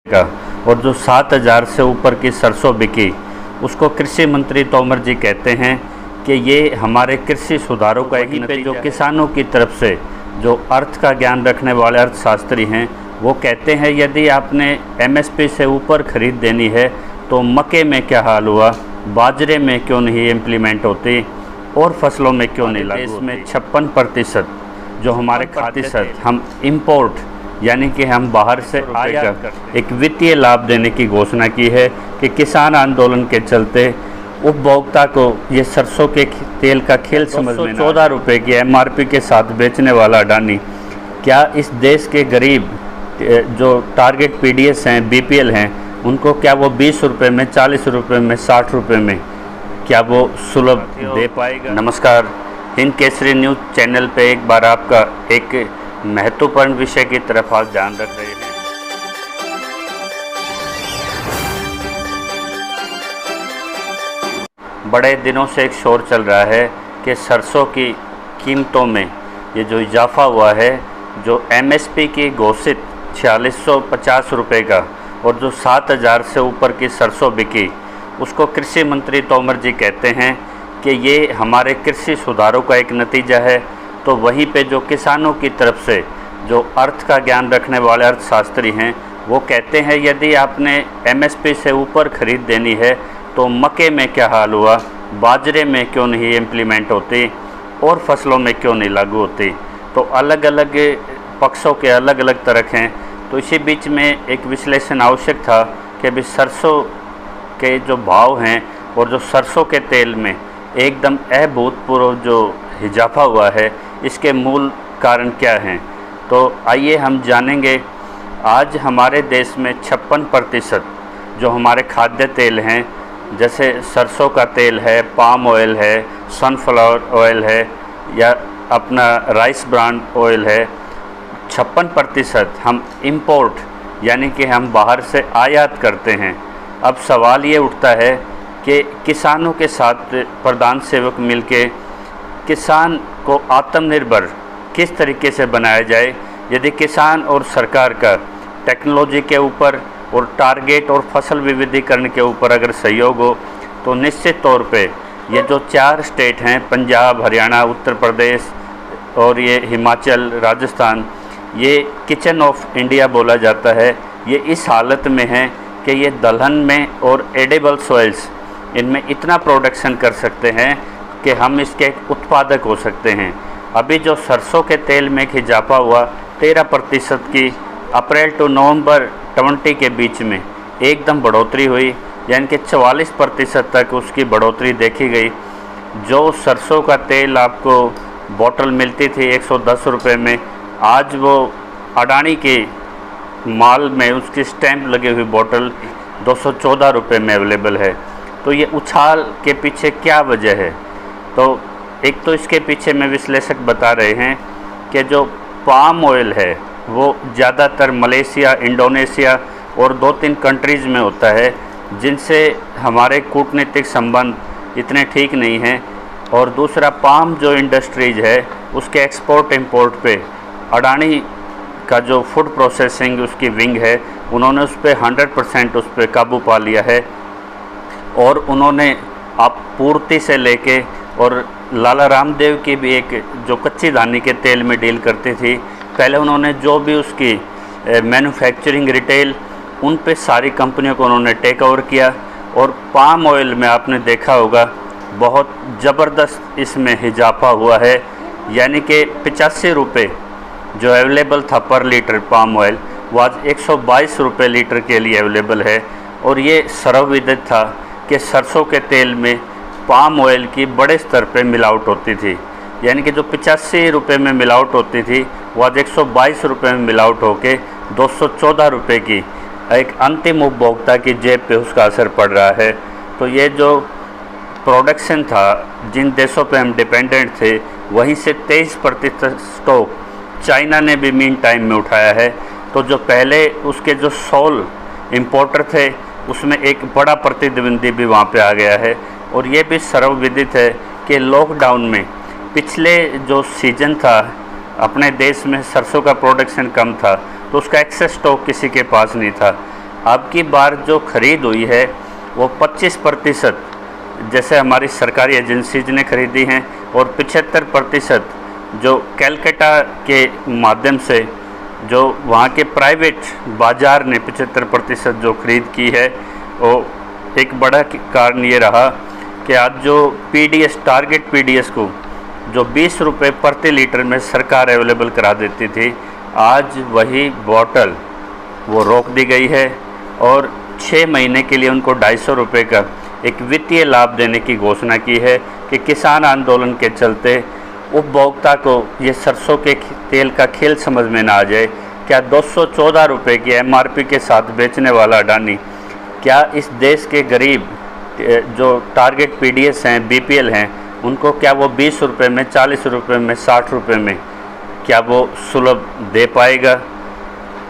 का और जो 7,000 से ऊपर की सरसों बिकी उसको कृषि मंत्री तोमर जी कहते हैं कि ये हमारे कृषि सुधारों का एक नतीजा जो किसानों की तरफ से जो अर्थ का ज्ञान रखने वाले अर्थशास्त्री हैं वो कहते हैं यदि आपने एमएसपी से ऊपर खरीद देनी है तो मक्के में क्या हाल हुआ, बाजरे में क्यों नहीं इम्प्लीमेंट होती और फसलों में क्यों नहीं लागू होती। इसमें 56% जो हमारे खाद्य हम इंपोर्ट यानी कि हम बाहर से आयात एक वित्तीय लाभ देने की घोषणा की है कि किसान आंदोलन के चलते उपभोक्ता को ये सरसों के तेल का खेल समझ में 14 रुपये की एमआरपी के साथ बेचने वाला अडानी क्या इस देश के गरीब जो टारगेट पीडीएस हैं, बीपीएल हैं, उनको क्या वो 20 रुपये में, 40 रुपये में, 60 रुपये में क्या वो सुलभ दे पाएगा। नमस्कार, हिंद केसरी न्यूज़ चैनल पे एक बार आपका एक महत्वपूर्ण विषय की तरफ आप ध्यान रख रहे हैं। बड़े दिनों से एक शोर चल रहा है कि सरसों की कीमतों में ये जो इजाफा हुआ है, जो एमएसपी की घोषित 4650 रुपये का और जो 7,000 से ऊपर की सरसों बिकी उसको कृषि मंत्री तोमर जी कहते हैं कि ये हमारे कृषि सुधारों का एक नतीजा है। तो वहीं पे जो किसानों की तरफ से जो अर्थ का ज्ञान रखने वाले अर्थशास्त्री हैं वो कहते हैं यदि आपने एमएसपी से ऊपर खरीद देनी है तो मक्के में क्या हाल हुआ, बाजरे में क्यों नहीं इम्प्लीमेंट होती और फसलों में क्यों नहीं लागू होती। तो अलग अलग पक्षों के अलग अलग तर्क हैं। तो इसी बीच में एक विश्लेषण आवश्यक था कि अभी सरसों के जो भाव हैं और जो सरसों के तेल में एकदम अभूतपूर्व जो इजाफा हुआ है इसके मूल कारण क्या हैं। तो आइए हम जानेंगे। आज हमारे देश में 56% जो हमारे खाद्य तेल हैं, जैसे सरसों का तेल है, पाम ऑयल है, सनफ्लावर ऑयल है या अपना राइस ब्रांड ऑयल है, 56% हम इंपोर्ट यानी कि हम बाहर से आयात करते हैं। अब सवाल ये उठता है कि किसानों के साथ प्रधान सेवक मिलके किसान को आत्मनिर्भर किस तरीके से बनाया जाए। यदि किसान और सरकार का टेक्नोलॉजी के ऊपर और टारगेट और फसल विविधीकरण के ऊपर अगर सहयोग हो तो निश्चित तौर पे ये जो 4 स्टेट हैं, पंजाब, हरियाणा, उत्तर प्रदेश और ये हिमाचल, राजस्थान, ये किचन ऑफ इंडिया बोला जाता है। ये इस हालत में है कि ये दलहन में और एडिबल सॉइल्स इनमें इतना प्रोडक्शन कर सकते हैं कि हम इसके उत्पादक हो सकते हैं। अभी जो सरसों के तेल में इजाफा हुआ 13% की अप्रैल टू नवंबर 20 के बीच में एकदम बढ़ोतरी हुई, यानी कि 44% तक उसकी बढ़ोतरी देखी गई। जो सरसों का तेल आपको बोतल मिलती थी 110 रुपये में, आज वो अडानी के माल में उसकी स्टैंप लगी हुई बोतल 214 रुपये में अवेलेबल है। तो ये उछाल के पीछे क्या वजह है? तो एक तो इसके पीछे में विश्लेषक बता रहे हैं कि जो पाम ऑयल है वो ज़्यादातर मलेशिया, इंडोनेशिया और 2-3 कंट्रीज़ में होता है जिनसे हमारे कूटनीतिक संबंध इतने ठीक नहीं हैं। और दूसरा, पाम जो इंडस्ट्रीज है उसके एक्सपोर्ट इंपोर्ट पे अडानी का जो फूड प्रोसेसिंग उसकी विंग है उन्होंने उस पर 100% उस पर काबू पा लिया है। और उन्होंने आपूर्ति से लेके और लाला रामदेव की भी एक जो कच्ची धानी के तेल में डील करती थी, पहले उन्होंने जो भी उसकी मैन्युफैक्चरिंग, रिटेल, उन पे सारी कंपनियों को उन्होंने टेक ओवर किया। और पाम ऑयल में आपने देखा होगा बहुत ज़बरदस्त इसमें इजाफा हुआ है, यानी कि 85 रुपये जो अवेलेबल था पर लीटर पाम ऑयल वो आज 122 रुपये लीटर के लिए अवेलेबल है। और ये सर्वविदित था कि सरसों के तेल में पाम ऑयल की बड़े स्तर पे मिलावट होती थी, यानी कि जो 85 रुपये में मिलावट होती थी वो आज 122 रुपये में मिलावट होके 214 रुपये की एक अंतिम उपभोक्ता की जेब पे उसका असर पड़ रहा है। तो ये जो प्रोडक्शन था, जिन देशों पे हम डिपेंडेंट थे, वहीं से 23% स्टॉक चाइना ने भी मीन टाइम में उठाया है। तो जो पहले उसके जो सोल इम्पोर्टर थे उसमें एक बड़ा प्रतिद्वंदी भी वहाँ पे आ गया है। और ये भी सर्वविदित है कि लॉकडाउन में पिछले जो सीज़न था अपने देश में सरसों का प्रोडक्शन कम था तो उसका एक्सेस स्टॉक किसी के पास नहीं था। अब की बार जो खरीद हुई है वो 25% जैसे हमारी सरकारी एजेंसीज ने खरीदी हैं, और 75% जो कलकत्ता के माध्यम से जो वहाँ के प्राइवेट बाज़ार ने 75% जो खरीद की है। वो एक बड़ा कारण ये रहा कि आज जो पीडीएस टारगेट पीडीएस को जो 20 रुपये प्रति लीटर में सरकार अवेलेबल करा देती थी, आज वही बॉटल वो रोक दी गई है और 6 महीने के लिए उनको 250 रुपये का एक वित्तीय लाभ देने की घोषणा की है कि किसान आंदोलन के चलते उपभोक्ता को ये सरसों के तेल का खेल समझ में ना आ जाए। क्या 214 रुपये की एमआरपी के साथ बेचने वाला अडानी क्या इस देश के गरीब जो टारगेट पीडीएस हैं, बीपीएल हैं, उनको क्या वो 20 रुपये में, 40 रुपये में, 60 रुपये में क्या वो सुलभ दे पाएगा?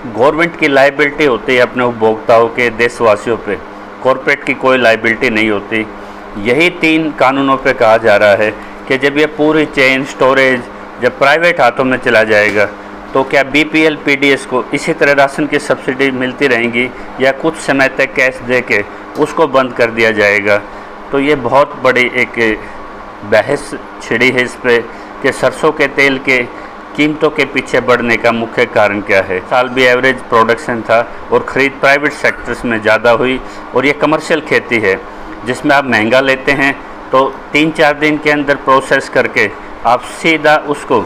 गवर्नमेंट की लायबिलिटी होती है अपने उपभोक्ताओं के, देशवासियों पे, कॉरपोरेट की कोई लायबिलिटी नहीं होती। यही 3 कानूनों पे कहा जा रहा है कि जब ये पूरी चेन स्टोरेज जब प्राइवेट हाथों में चला जाएगा तो क्या बीपीएल पीडीएस को इसी तरह राशन की सब्सिडी मिलती रहेंगी या कुछ समय तक कैश दे के उसको बंद कर दिया जाएगा? तो ये बहुत बड़ी एक बहस छिड़ी है इस पे कि सरसों के तेल के कीमतों के पीछे बढ़ने का मुख्य कारण क्या है। साल भी एवरेज प्रोडक्शन था और ख़रीद प्राइवेट सेक्टर्स में ज़्यादा हुई, और ये कमर्शियल खेती है जिसमें आप महंगा लेते हैं तो 3-4 दिन के अंदर प्रोसेस करके आप सीधा उसको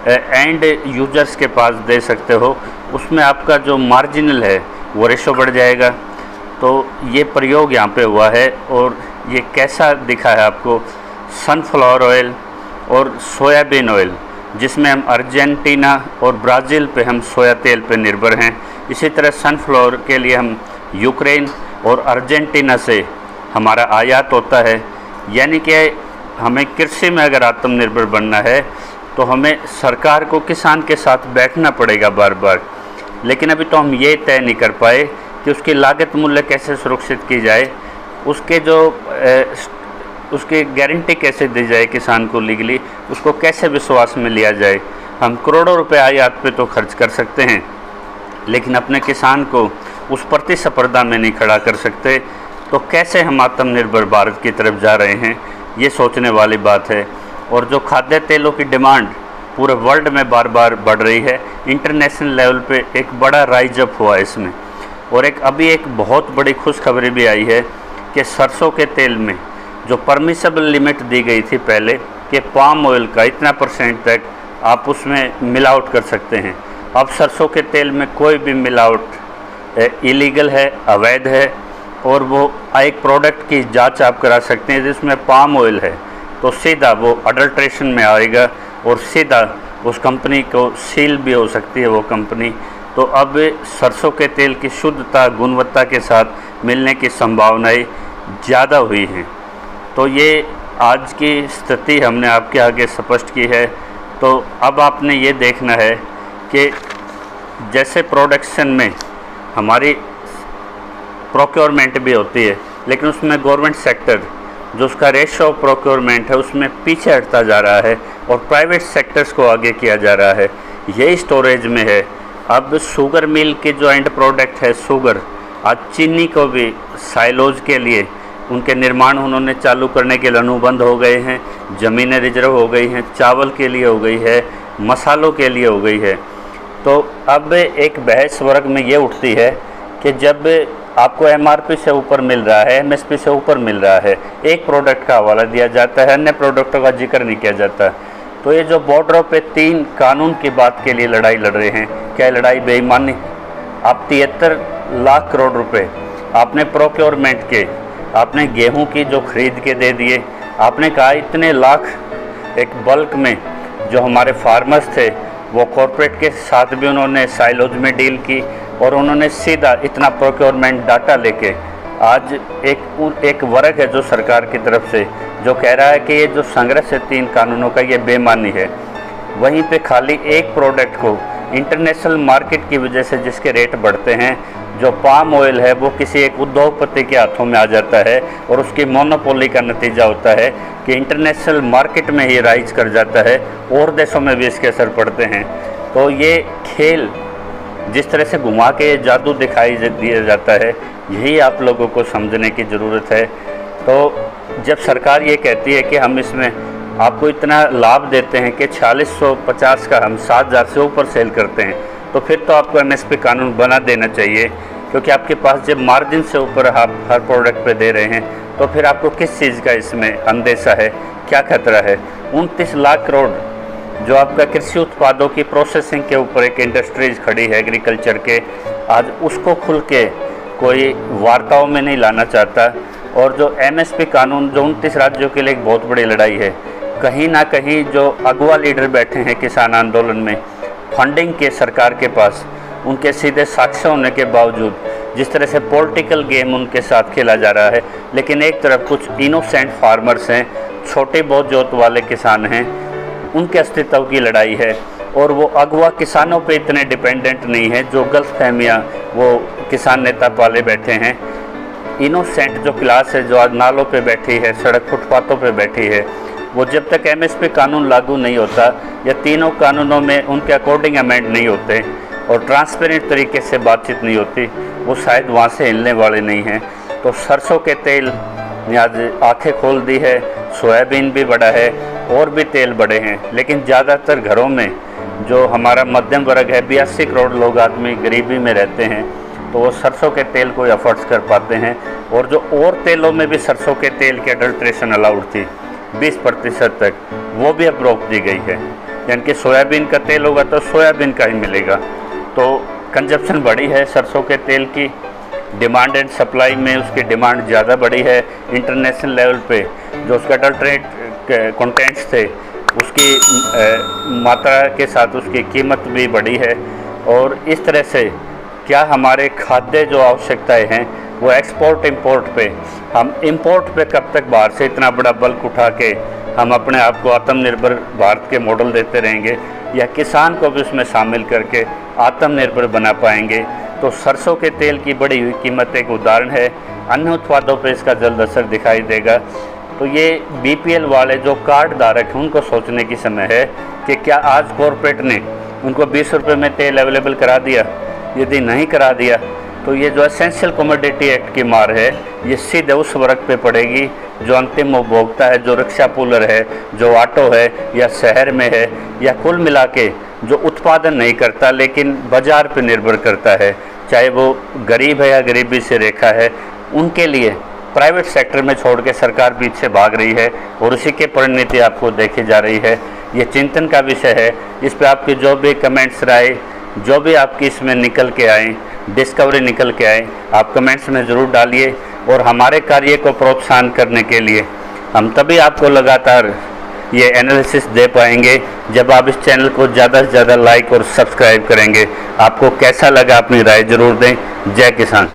एंड यूजर्स के पास दे सकते हो। उसमें आपका जो मार्जिनल है वो रेशो बढ़ जाएगा। तो ये प्रयोग यहाँ पे हुआ है और ये कैसा दिखा है आपको? सनफ्लावर ऑयल और सोयाबीन ऑयल, जिसमें हम अर्जेंटीना और ब्राज़ील पे हम सोया तेल पे निर्भर हैं। इसी तरह सनफ्लावर के लिए हम यूक्रेन और अर्जेंटीना से हमारा आयात होता है। यानी कि हमें कृषि में अगर आत्मनिर्भर बनना है तो हमें सरकार को किसान के साथ बैठना पड़ेगा बार बार। लेकिन अभी तो हम ये तय नहीं कर पाए कि उसकी लागत मूल्य कैसे सुरक्षित की जाए, उसके जो उसकी गारंटी कैसे दी जाए किसान को लीगली, उसको कैसे विश्वास में लिया जाए। हम करोड़ों रुपए आयात पे तो खर्च कर सकते हैं लेकिन अपने किसान को उस प्रतिस्पर्धा में नहीं खड़ा कर सकते। तो कैसे हम आत्मनिर्भर भारत की तरफ जा रहे हैं, ये सोचने वाली बात है। और जो खाद्य तेलों की डिमांड पूरे वर्ल्ड में बार बार बढ़ रही है, इंटरनेशनल लेवल पे एक बड़ा राइज अप हुआ है इसमें। और अभी एक बहुत बड़ी खुशखबरी भी आई है कि सरसों के तेल में जो परमिसेबल लिमिट दी गई थी पहले कि पाम ऑयल का इतना % तक आप उसमें मिलावट कर सकते हैं, अब सरसों के तेल में कोई भी मिलावट इलीगल है, अवैध है। और वो एक प्रोडक्ट की जांच आप करा सकते हैं जिसमें पाम ऑयल है तो सीधा वो अडल्ट्रेशन में आएगा और सीधा उस कंपनी को सील भी हो सकती है वो कंपनी। तो अब सरसों के तेल की शुद्धता, गुणवत्ता के साथ मिलने की संभावनाएं ज़्यादा हुई हैं। तो ये आज की स्थिति हमने आपके आगे स्पष्ट की है। तो अब आपने ये देखना है कि जैसे प्रोडक्शन में हमारी प्रोक्योरमेंट भी होती है लेकिन उसमें गवर्नमेंट सेक्टर जो उसका रेशो ऑफ प्रोक्योरमेंट है उसमें पीछे हटता जा रहा है और प्राइवेट सेक्टर्स को आगे किया जा रहा है। यही स्टोरेज में है। अब शुगर मिल के जो एंड प्रोडक्ट है शुगर, आज चीनी को भी साइलोज के लिए उनके निर्माण उन्होंने चालू करने के लिए अनुबंध हो गए हैं, ज़मीनें रिजर्व हो गई हैं, चावल के लिए हो गई है, मसालों के लिए हो गई है। तो अब एक बहस वर्ग में ये उठती है कि जब आपको एमआरपी से ऊपर मिल रहा है, एमएसपी से ऊपर मिल रहा है, एक प्रोडक्ट का हवाला दिया जाता है, अन्य प्रोडक्टों का जिक्र नहीं किया जाता। तो ये जो बॉर्डरों पे 3 कानून की बात के लिए लड़ाई लड़ रहे हैं, क्या लड़ाई बेईमानी? आप 73 लाख करोड़ रुपए आपने प्रोक्योरमेंट के, आपने गेहूं की जो खरीद के दे दिए, आपने कहा इतने लाख एक बल्क में जो हमारे फार्मर्स थे वो कॉरपोरेट के साथ भी उन्होंने साइलोज में डील की और उन्होंने सीधा इतना प्रोक्योरमेंट डाटा लेके आज एक वर्ग है जो सरकार की तरफ से जो कह रहा है कि ये जो संग्रह है 3 कानूनों का ये बेईमानी है। वहीं पे खाली एक प्रोडक्ट को इंटरनेशनल मार्केट की वजह से जिसके रेट बढ़ते हैं, जो पाम ऑयल है वो किसी एक उद्योगपति के हाथों में आ जाता है और उसकी मोनोपोली का नतीजा होता है कि इंटरनेशनल मार्केट में ही राइज कर जाता है और देशों में भी इसके असर पड़ते हैं। तो ये खेल जिस तरह से घुमा के ये जादू दिखाई दिया जाता है, यही आप लोगों को समझने की ज़रूरत है। तो जब सरकार ये कहती है कि हम इसमें आपको इतना लाभ देते हैं कि 4650 का हम 7000 से ऊपर सेल करते हैं, तो फिर तो आपको MSP कानून बना देना चाहिए, क्योंकि आपके पास जब मार्जिन से ऊपर आप हर प्रोडक्ट पे दे रहे हैं, तो फिर आपको किस चीज़ का इसमें अंदेशा है, क्या खतरा है। 29 लाख करोड़ जो आपका कृषि उत्पादों की प्रोसेसिंग के ऊपर एक इंडस्ट्रीज खड़ी है एग्रीकल्चर के, आज उसको खुल के कोई वार्ताओं में नहीं लाना चाहता। और जो MSP कानून जो 29 राज्यों के लिए एक बहुत बड़ी लड़ाई है, कहीं ना कहीं जो अगवा लीडर बैठे हैं किसान आंदोलन में, फंडिंग के सरकार के पास, उनके सीधे साक्ष्य होने के बावजूद जिस तरह से पॉलिटिकल गेम उनके साथ खेला जा रहा है, लेकिन एक तरफ कुछ इनोसेंट फार्मर्स हैं, छोटे बहुत जोत वाले किसान हैं, उनके अस्तित्व की लड़ाई है। और वो अगवा किसानों पे इतने डिपेंडेंट नहीं है जो गलत फहमियाँ वो किसान नेता पाले बैठे हैं। इनोसेंट जो क्लास है जो आज नालों पे बैठी है, सड़क फुटपाथों पे बैठी है, वो जब तक MSP कानून लागू नहीं होता या तीनों कानूनों में उनके अकॉर्डिंग अमेंड नहीं होते और ट्रांसपेरेंट तरीके से बातचीत नहीं होती, वो शायद वहाँ से हिलने वाले नहीं हैं। तो सरसों के तेल ने आज आँखें खोल दी है, सोयाबीन भी बढ़ा है और भी तेल बढ़े हैं, लेकिन ज़्यादातर घरों में जो हमारा मध्यम वर्ग है, 82 करोड़ लोग आदमी गरीबी में रहते हैं, तो वो सरसों के तेल को अफोर्ड कर पाते हैं। और जो और तेलों में भी सरसों के तेल की अडल्ट्रेशन अलाउड थी 20% तक, वो भी अब रोक दी गई है। यानी कि सोयाबीन का तेल होगा तो सोयाबीन का ही मिलेगा। तो कंजप्शन बढ़ी है सरसों के तेल की, डिमांड एंड सप्लाई में उसकी डिमांड ज़्यादा बढ़ी है। इंटरनेशनल लेवल पे जो उसका अडल्ट्रेट कंटेंट्स थे, उसकी मात्रा के साथ उसकी कीमत भी बढ़ी है। और इस तरह से क्या हमारे खाद्य जो आवश्यकताएं हैं वो एक्सपोर्ट इंपोर्ट पे, हम इंपोर्ट पे कब तक बाहर से इतना बड़ा बल्क उठा के हम अपने आप को आत्मनिर्भर भारत के मॉडल देते रहेंगे, या किसान को भी उसमें शामिल करके आत्मनिर्भर बना पाएंगे। तो सरसों के तेल की बढ़ी हुई कीमत एक उदाहरण है, अन्य उत्पादों पे इसका जल्द असर दिखाई देगा। तो ये BPL वाले जो कार्ड धारक हैं उनको सोचने की समय है कि क्या आज कॉरपोरेट ने उनको 20 रुपये में तेल अवेलेबल करा दिया। यदि नहीं करा दिया तो ये जो एसेंशियल कमोडिटी एक्ट की मार है, ये सीधे उस वर्ग पे पड़ेगी जो अंतिम उपभोक्ता है, जो रिक्शा पुलर है, जो ऑटो है या शहर में है, या कुल मिला के जो उत्पादन नहीं करता लेकिन बाज़ार पे निर्भर करता है, चाहे वो गरीब है या गरीबी से रेखा है। उनके लिए प्राइवेट सेक्टर में छोड़ के सरकार पीछे भाग रही है और उसी के परिणति आपको देखी जा रही है। ये चिंतन का विषय है। इस पर आपकी जो भी कमेंट्स राय, जो भी आपकी इसमें निकल के आए, डिस्कवरी निकल के आए, आप कमेंट्स में ज़रूर डालिए। और हमारे कार्य को प्रोत्साहन करने के लिए हम तभी आपको लगातार ये एनालिसिस दे पाएंगे जब आप इस चैनल को ज़्यादा से ज़्यादा लाइक और सब्सक्राइब करेंगे। आपको कैसा लगा अपनी राय ज़रूर दें। जय किसान।